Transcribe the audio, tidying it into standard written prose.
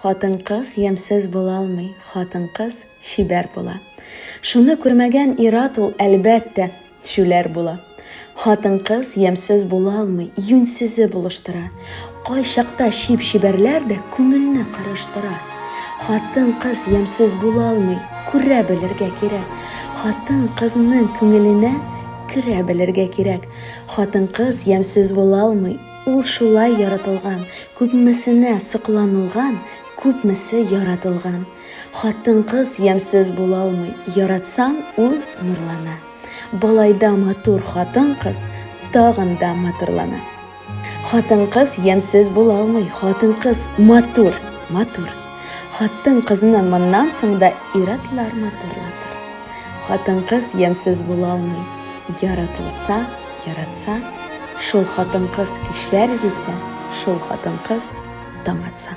Хатын-кыз ямсыз була алмый, хатын-кыз шибәр була. Шуны күрмәгән ир-ат ул әлбәттә шүләр була. Хатын-кыз ямсыз була алмый, юньсезе булыштыра. Кай чакта шибәрләр дә күңелне кырыштыра. Хатын-кыз ямсыз була алмый, күрә белергә кирәк. Хатын-кызның күңеленә керә белергә кирәк. Хатын-кыз ямсыз була алмый, ул шулай яратылган, күпмесенә сокланылган, күпмесе яратылган. Хатын-кыз ямсыз була алмый, яратсаң ул нурлана. Балайда матур хатын-кыз тагын да матурлана. Хатын-кыз ямсыз була алмый, хатын-кыз матур. Хатын-кызны моннан соң да ир-атлар матурлатыр. Хатын-кыз ямсыз була алмый, яратылса, яратса, шул хатын-кыз кичләр җитсә, шул хатын-кыз таң атса.